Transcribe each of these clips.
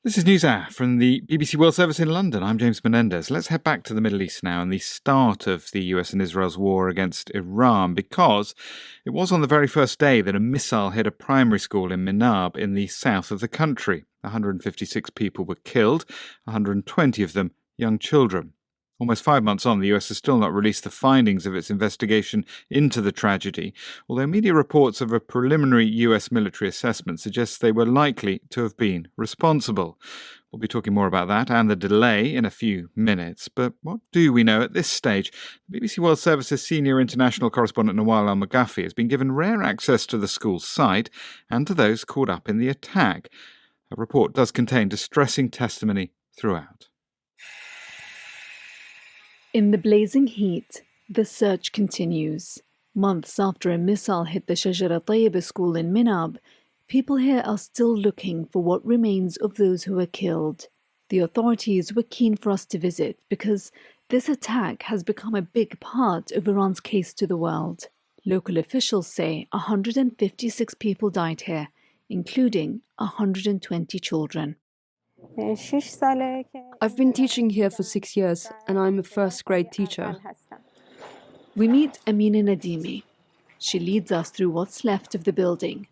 This is Newshour from the BBC World Service in London. I'm James Menendez. Let's head back to the Middle East now and the start of the US and Israel's war against Iran, because it was on the very first day that a missile hit a primary school in Minab in the south of the country. 156 people were killed, 120 of them young children. Almost 5 months on, the US has still not released the findings of its investigation into the tragedy, although media reports of a preliminary US military assessment suggest they were likely to have been responsible. We'll be talking more about that and the delay in a few minutes. But what do we know at this stage? The BBC World Service's senior international correspondent Nawal Al-Maghafi has been given rare access to the school's site and to those caught up in the attack. Her report does contain distressing testimony throughout. In the blazing heat, the search continues. Months after a missile hit the Shajara Tayyiba school in Minab, people here are still looking for what remains of those who were killed. The authorities were keen for us to visit because this attack has become a big part of Iran's case to the world. Local officials say 156 people died here, including 120 children. I've been teaching here for 6 years, and I'm a first-grade teacher. We meet Amina Nadimi. She leads us through what's left of the building.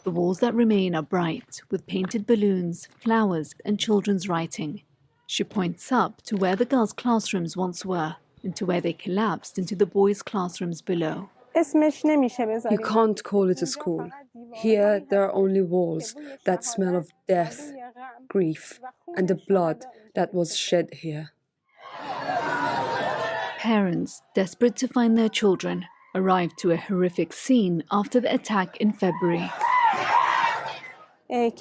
The walls that remain are bright, with painted balloons, flowers, and children's writing. She points up to where the girls' classrooms once were, and to where they collapsed into the boys' classrooms below. You can't call it a school. Here, there are only walls that smell of death, grief, and the blood that was shed here. Parents, desperate to find their children, arrived to a horrific scene after the attack in February. I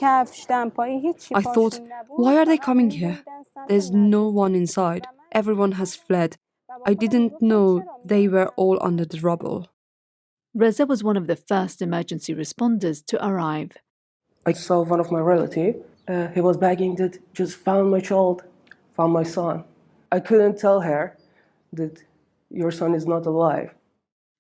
thought, why are they coming here? There's no one inside. Everyone has fled. I didn't know they were all under the rubble. Reza was one of the first emergency responders to arrive. I saw one of my relatives. He was begging that just found my child, found my son. I couldn't tell her that your son is not alive.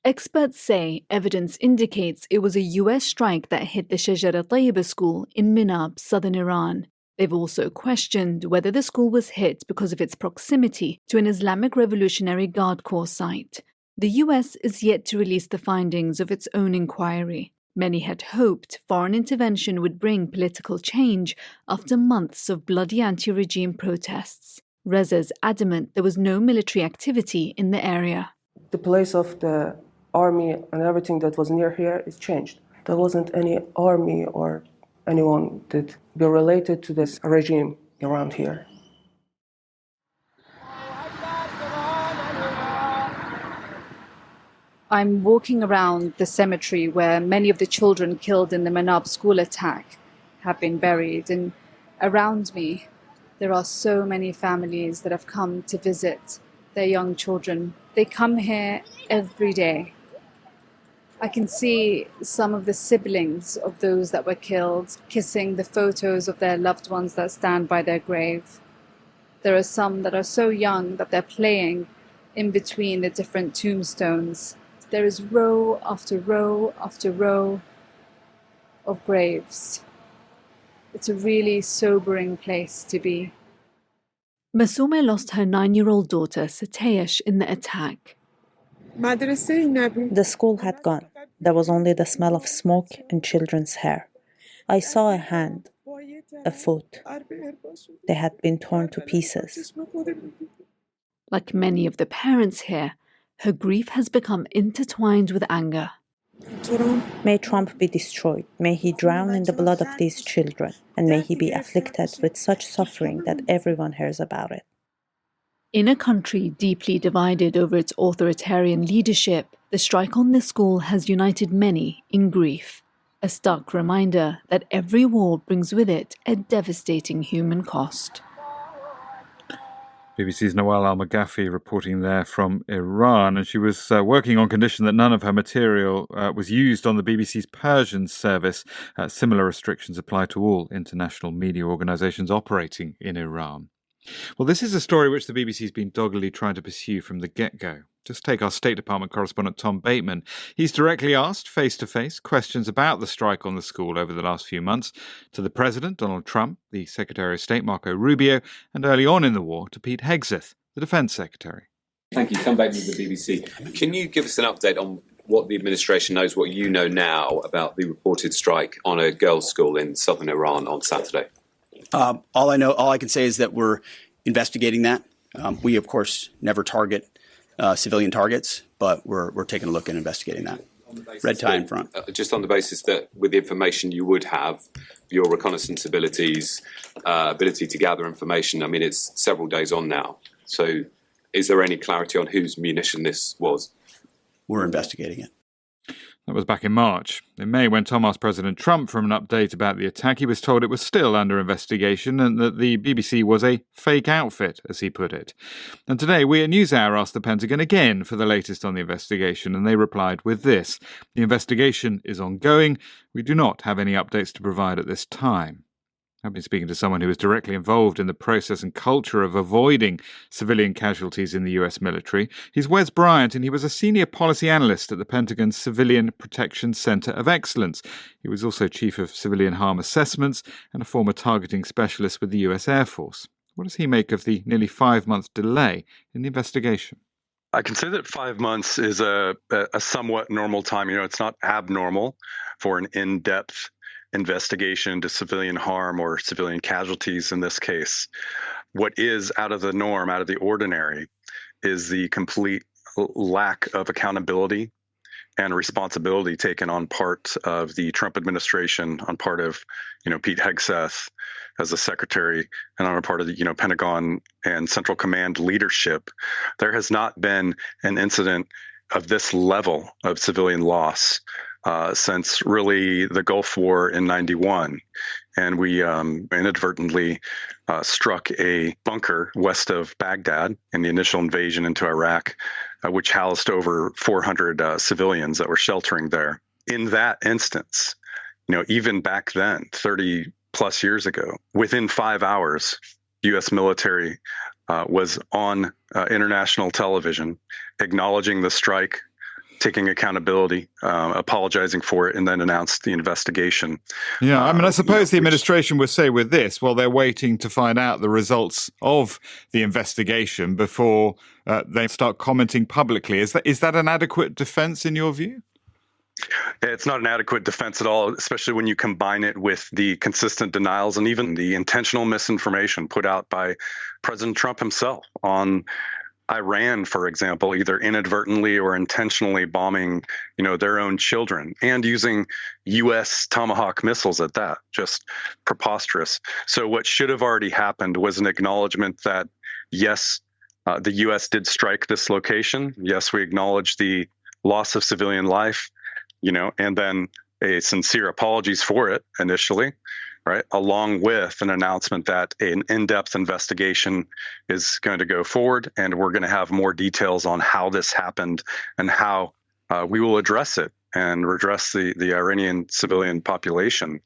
Experts say evidence indicates it was a US strike that hit the Shajara Tayyiba school in Minab, southern Iran. They've also questioned whether the school was hit because of its proximity to an Islamic Revolutionary Guard Corps site. The US is yet to release the findings of its own inquiry. Many had hoped foreign intervention would bring political change after months of bloody anti-regime protests. Reza's adamant there was no military activity in the area. The place of the army and everything that was near here is changed. There wasn't any army or anyone that be related to this regime around here. I'm walking around the cemetery where many of the children killed in the Minab school attack have been buried, and around me there are so many families that have come to visit their young children. They come here every day. I can see some of the siblings of those that were killed kissing the photos of their loved ones that stand by their grave. There are some that are so young that they're playing in between the different tombstones. There is row after row after row of graves. It's a really sobering place to be. Masume lost her 9-year-old daughter, Sateyesh, in the attack. The school had gone. There was only the smell of smoke and children's hair. I saw a hand, a foot. They had been torn to pieces. Like many of the parents here, her grief has become intertwined with anger. May Trump be destroyed. May he drown in the blood of these children. And may he be afflicted with such suffering that everyone hears about it. In a country deeply divided over its authoritarian leadership, the strike on this school has united many in grief. A stark reminder that every war brings with it a devastating human cost. BBC's Nawal Al-Maghafi reporting there from Iran, and she was working on condition that none of her material was used on the BBC's Persian service. Similar restrictions apply to all international media organisations operating in Iran. Well, this is a story which the BBC's been doggedly trying to pursue from the get-go. Just take our State Department correspondent Tom Bateman. He's directly asked, face-to-face, questions about the strike on the school over the last few months to the President, Donald Trump, the Secretary of State, Marco Rubio, and early on in the war to Pete Hegseth, the Defence Secretary. Thank you. Come back to the BBC. Can you give us an update on what the administration knows, what you know now about the reported strike on a girls' school in southern Iran on Saturday? All I can say is that we're investigating that. We, of course, never target civilian targets, but we're taking a look and investigating that. Red tie in front. Just on the basis that with the information you would have, your reconnaissance abilities, ability to gather information, I mean, it's several days on now. So is there any clarity on whose munition this was? We're investigating it. That was back in March. In May, when Tom asked President Trump for an update about the attack, he was told it was still under investigation and that the BBC was a fake outfit, as he put it. And today, we at Newshour asked the Pentagon again for the latest on the investigation, and they replied with this: "The investigation is ongoing. We do not have any updates to provide at this time." I've been speaking to someone who was directly involved in the process and culture of avoiding civilian casualties in the US military. He's Wes Bryant, and he was a senior policy analyst at the Pentagon's Civilian Protection Center of Excellence. He was also chief of civilian harm assessments and a former targeting specialist with the US Air Force. What does he make of the nearly 5-month delay in the investigation? I can say that 5 months is a somewhat normal time. It's not abnormal for an in-depth investigation into civilian harm or civilian casualties in this case. What is out of the norm, out of the ordinary, is the complete lack of accountability and responsibility taken on part of the Trump administration, on part of, Pete Hegseth as the secretary, and on a part of the, Pentagon and Central Command leadership. There has not been an incident of this level of civilian loss since really the Gulf War in '91. And we inadvertently struck a bunker west of Baghdad in the initial invasion into Iraq, which housed over 400 civilians that were sheltering there. In that instance, even back then, 30 plus years ago, within 5 hours, U.S. military was on international television acknowledging the strike, taking accountability, apologizing for it, and then announced the investigation. Yeah, I suppose the administration would say with this, well, they're waiting to find out the results of the investigation before they start commenting publicly. Is that an adequate defense in your view? It's not an adequate defense at all, especially when you combine it with the consistent denials and even the intentional misinformation put out by President Trump himself on Iran, for example, either inadvertently or intentionally bombing, their own children and using U.S. Tomahawk missiles at that. Just preposterous. So what should have already happened was an acknowledgement that, yes, the U.S. did strike this location. Yes, we acknowledge the loss of civilian life, and then a sincere apologies for it initially. Right, along with an announcement that an in-depth investigation is going to go forward, and we're going to have more details on how this happened and how we will address it and redress the Iranian civilian population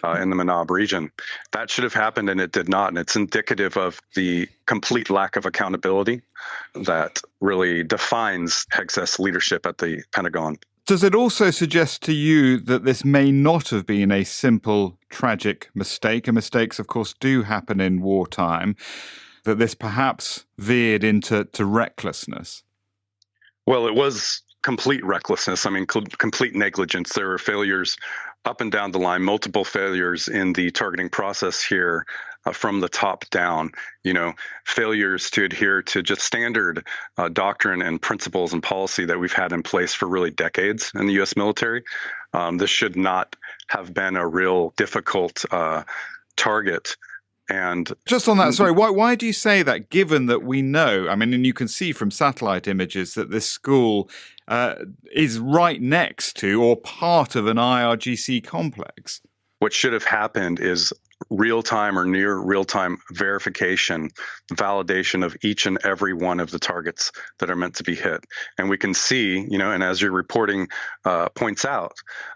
in the Minab region. That should have happened, and it did not. And it's indicative of the complete lack of accountability that really defines Hegseth's leadership at the Pentagon. Does it also suggest to you that this may not have been a simple, tragic mistake? And mistakes, of course, do happen in wartime, that this perhaps veered into recklessness? Well, it was complete recklessness. Complete negligence. There were failures up and down the line, multiple failures in the targeting process here from the top down, failures to adhere to just standard doctrine and principles and policy that we've had in place for really decades in the U.S. military. This should not have been a real difficult target. And just on that, sorry, why do you say that, given that we know, and you can see from satellite images that this school is right next to or part of an IRGC complex? What should have happened is real-time or near real-time verification, validation of each and every one of the targets that are meant to be hit. And we can see, and as your reporting points out,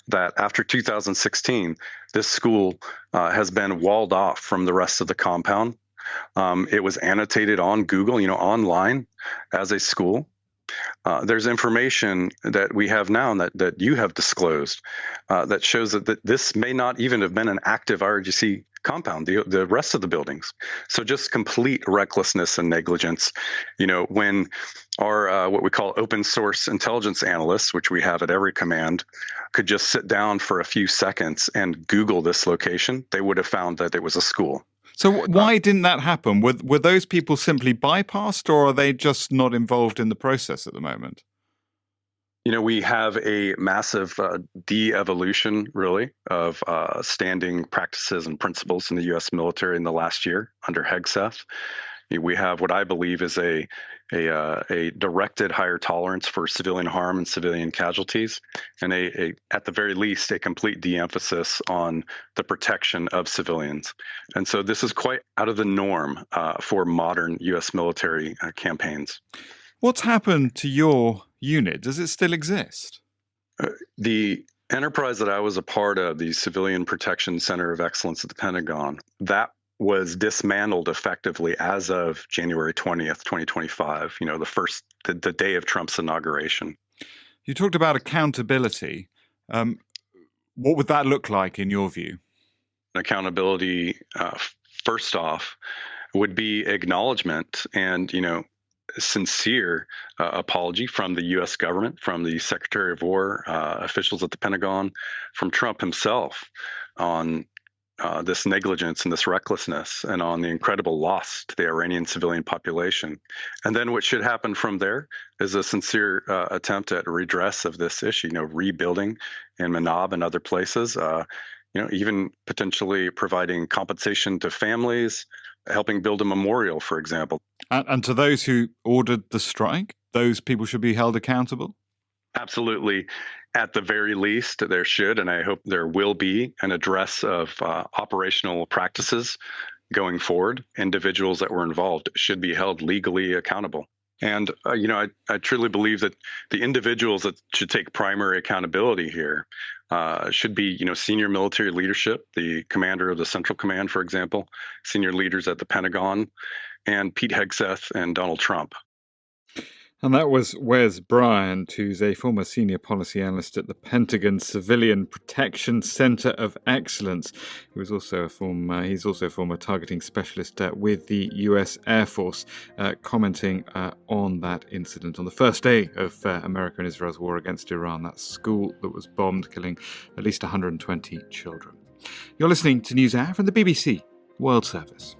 that after 2016, this school has been walled off from the rest of the compound. It was annotated on Google, online as a school. There's information that we have now and that you have disclosed that shows that this may not even have been an active IRGC compound, the rest of the buildings. So just complete recklessness and negligence. When our what we call open source intelligence analysts, which we have at every command, could just sit down for a few seconds and Google this location, they would have found that it was a school. So why didn't that happen? Were those people simply bypassed, or are they just not involved in the process at the moment? We have a massive de-evolution, really, of standing practices and principles in the U.S. military in the last year under Hegseth. We have what I believe is a directed higher tolerance for civilian harm and civilian casualties, and at the very least, a complete de-emphasis on the protection of civilians. And so this is quite out of the norm for modern U.S. military campaigns. What's happened to your unit? Does it still exist? The enterprise that I was a part of, the Civilian Protection Center of Excellence at the Pentagon, that was dismantled effectively as of January 20th, 2025, the day of Trump's inauguration. You talked about accountability. What would that look like in your view? Accountability, first off, would be acknowledgement and, sincere apology from the U.S. government, from the Secretary of War, officials at the Pentagon, from Trump himself on this negligence and this recklessness, and on the incredible loss to the Iranian civilian population. And then what should happen from there is a sincere attempt at redress of this issue, rebuilding in Minab and other places, even potentially providing compensation to families, helping build a memorial, for example. And to those who ordered the strike, those people should be held accountable? Absolutely. At the very least, there should, and I hope there will be, an address of operational practices going forward. Individuals that were involved should be held legally accountable. And, I truly believe that the individuals that should take primary accountability here should be, senior military leadership, the commander of the Central Command, for example, senior leaders at the Pentagon, and Pete Hegseth and Donald Trump. And that was Wes Bryant, who's a former senior policy analyst at the Pentagon Civilian Protection Center of Excellence. He's also a former targeting specialist with the US Air Force, commenting on that incident on the first day of America and Israel's war against Iran, that school that was bombed, killing at least 120 children. You're listening to Newshour from the BBC World Service.